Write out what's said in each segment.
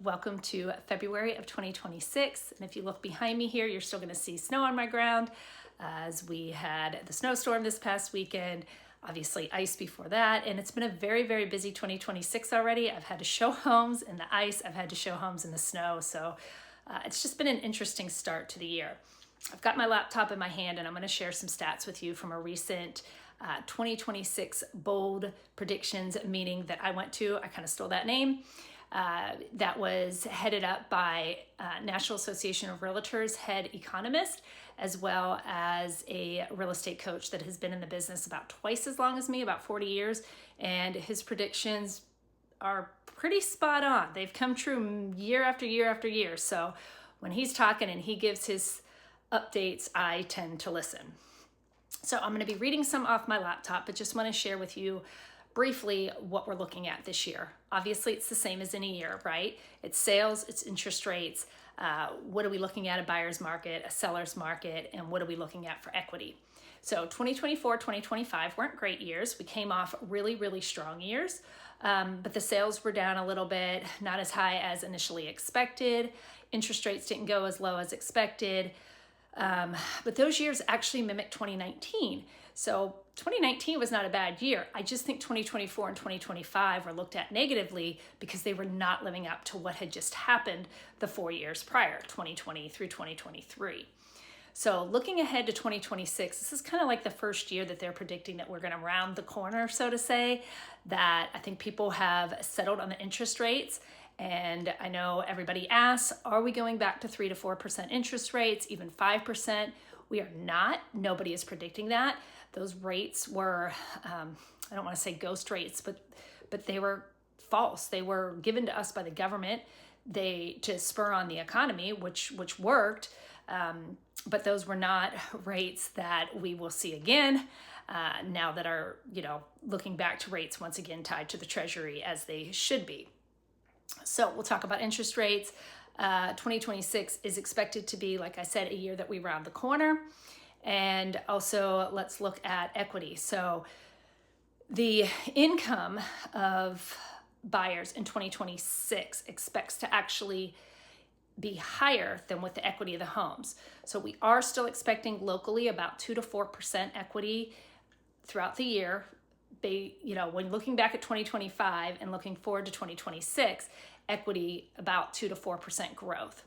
Welcome to February of 2026. And if you look behind me here, you're still going to see snow on my ground as we had the snowstorm this past weekend, obviously ice before that. And it's been a very, very busy 2026 already. I've had to show homes in the ice. I've had to show homes in the snow. So it's just been an interesting start to the year. I've got my laptop in my hand and I'm going to share some stats with you from a recent 2026 bold predictions meeting that I went to. I kind of stole that name. That was headed up by National Association of Realtors head economist, as well as a real estate coach that has been in the business about twice as long as me, about 40 years. And his predictions are pretty spot on. They've come true year after year after year. So when he's talking and he gives his updates, I tend to listen. So I'm going to be reading some off my laptop, but just want to share with you briefly what we're looking at this year. Obviously, it's the same as any year, right? It's sales, it's interest rates. What are we looking at? A buyer's market, a seller's market, and what are we looking at for equity? So 2024, 2025 weren't great years. We came off really, really strong years, but the sales were down a little bit, not as high as initially expected. Interest rates didn't go as low as expected. But those years actually mimicked 2019. So 2019 was not a bad year. I just think 2024 and 2025 were looked at negatively because they were not living up to what had just happened the 4 years prior, 2020 through 2023. So looking ahead to 2026, this is kind of like the first year that they're predicting that we're going to round the corner, so to say, that I think people have settled on the interest rates. And I know everybody asks, are we going back to 3 to 4% interest rates, even 5%? We are not. Nobody is predicting that. Those rates were, I don't want to say ghost rates, but they were false. They were given to us by the government to spur on the economy, which worked. But those were not rates that we will see again now that are, looking back to rates once again tied to the Treasury as they should be. So we'll talk about interest rates. 2026 is expected to be, like I said, a year that we round the corner. And also let's look at equity. So the income of buyers in 2026 expects to actually be higher than with the equity of the homes. So we are still expecting locally about 2 to 4% equity throughout the year. When looking back at 2025 and looking forward to 2026, equity about 2 to 4% growth.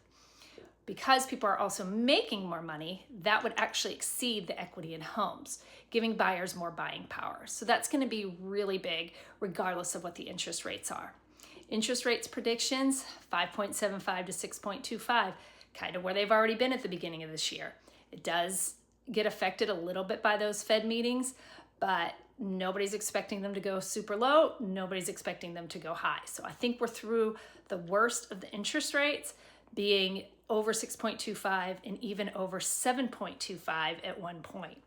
Because people are also making more money, that would actually exceed the equity in homes, giving buyers more buying power. So that's going to be really big, regardless of what the interest rates are. Interest rates predictions, 5.75 to 6.25, kind of where they've already been at the beginning of this year. It does get affected a little bit by those Fed meetings, but nobody's expecting them to go super low. Nobody's expecting them to go high. So I think we're through the worst of the interest rates being over 6.25 and even over 7.25 at one point.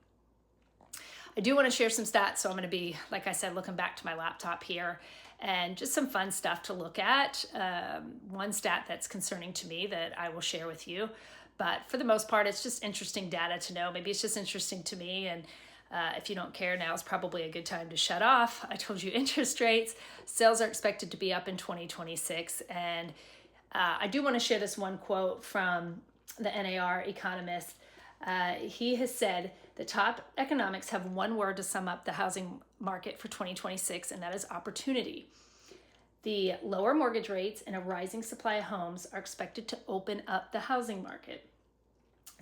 I do want to share some stats. So I'm going to be, like I said, looking back to my laptop here and just some fun stuff to look at. One stat that's concerning to me that I will share with you. But for the most part, it's just interesting data to know. Maybe it's just interesting to me. And if you don't care, now is probably a good time to shut off. I told you interest rates. Sales are expected to be up in 2026. And I do want to share this one quote from the NAR Economist. He has said, the top economics have one word to sum up the housing market for 2026, and that is opportunity. The lower mortgage rates and a rising supply of homes are expected to open up the housing market,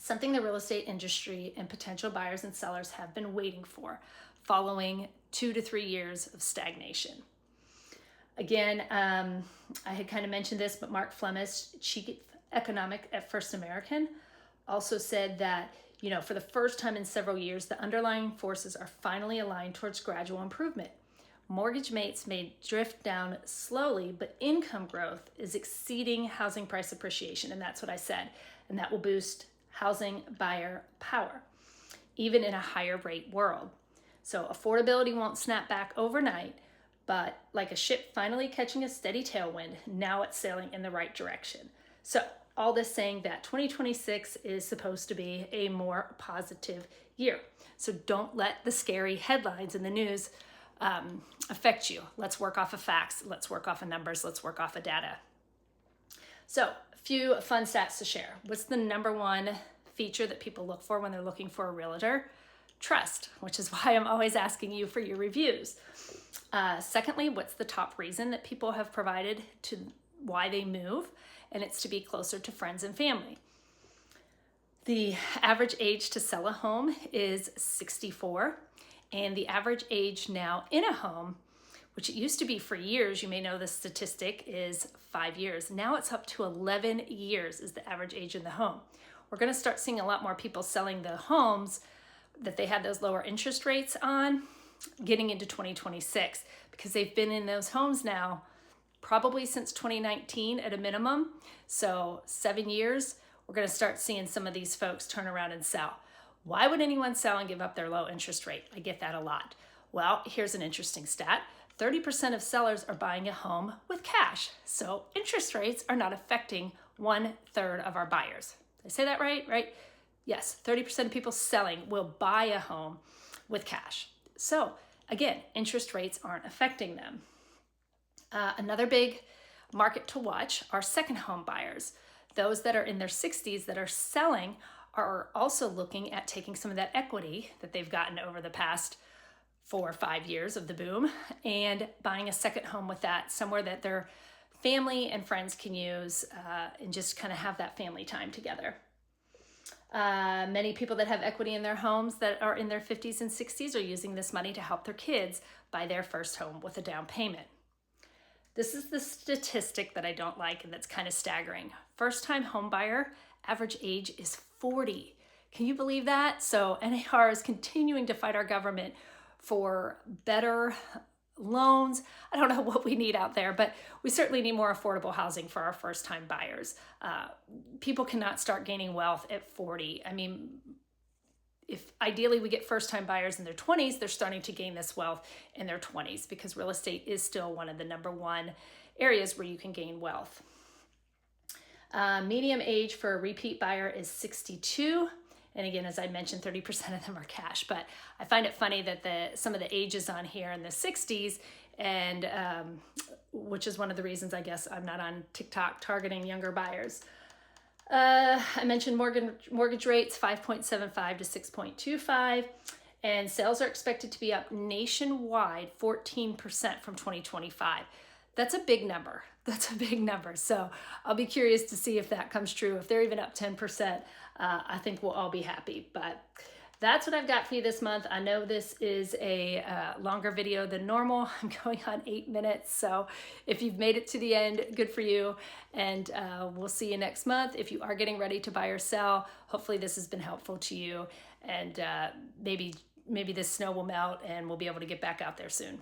something the real estate industry and potential buyers and sellers have been waiting for, following 2 to 3 years of stagnation. Again, I had kind of mentioned this, but Mark Flemish, Chief Economist at First American, also said that, for the first time in several years, the underlying forces are finally aligned towards gradual improvement. Mortgage rates may drift down slowly, but income growth is exceeding housing price appreciation, and that's what I said, and that will boost housing buyer power, even in a higher rate world. So affordability won't snap back overnight, but like a ship finally catching a steady tailwind, now it's sailing in the right direction. So all this saying that 2026 is supposed to be a more positive year. So don't let the scary headlines in the news affect you. Let's work off of facts. Let's work off of numbers. Let's work off of data. So a few fun stats to share. What's the number one feature that people look for when they're looking for a realtor? Trust, which is why I'm always asking you for your reviews. Secondly, what's the top reason that people have provided to why they move? And it's to be closer to friends and family. The average age to sell a home is 64, and the average age now in a home, which it used to be for years, you may know this statistic, is 5 years. Now it's up to 11 years is the average age in the home. We're going to start seeing a lot more people selling the homes that they had those lower interest rates on getting into 2026, because they've been in those homes now probably since 2019 at a minimum. So 7 years, we're going to start seeing some of these folks turn around and sell. Why would anyone sell and give up their low interest rate? I get that a lot. Well, here's an interesting stat. 30% of sellers are buying a home with cash. So interest rates are not affecting 1/3 of our buyers. Did I say that right? Right? Yes, 30% of people selling will buy a home with cash. So again, interest rates aren't affecting them. Another big market to watch are second home buyers. Those that are in their 60s that are selling are also looking at taking some of that equity that they've gotten over the past 4 or 5 years of the boom and buying a second home with that, somewhere that their family and friends can use and just kind of have that family time together. Many people that have equity in their homes that are in their 50s and 60s are using this money to help their kids buy their first home with a down payment. This is the statistic that I don't like and that's kind of staggering. First-time home buyer, average age is 40. Can you believe that? So NAR is continuing to fight our government for better loans. I don't know what we need out there, but we certainly need more affordable housing for our first-time buyers. People cannot start gaining wealth at 40. I mean, if ideally we get first-time buyers in their 20s, they're starting to gain this wealth in their 20s because real estate is still one of the number one areas where you can gain wealth. Median age for a repeat buyer is 62. And again, as I mentioned, 30% of them are cash. But I find it funny that some of the ages on here in the 60s, and which is one of the reasons I guess I'm not on TikTok targeting younger buyers. I mentioned mortgage rates, 5.75 to 6.25, and sales are expected to be up nationwide 14% from 2025. That's a big number. That's a big number. So I'll be curious to see if that comes true. If they're even up 10%, I think we'll all be happy. But that's what I've got for you this month. I know this is a longer video than normal. I'm going on 8 minutes. So if you've made it to the end, good for you. And we'll see you next month. If you are getting ready to buy or sell, hopefully this has been helpful to you. And maybe this snow will melt and we'll be able to get back out there soon.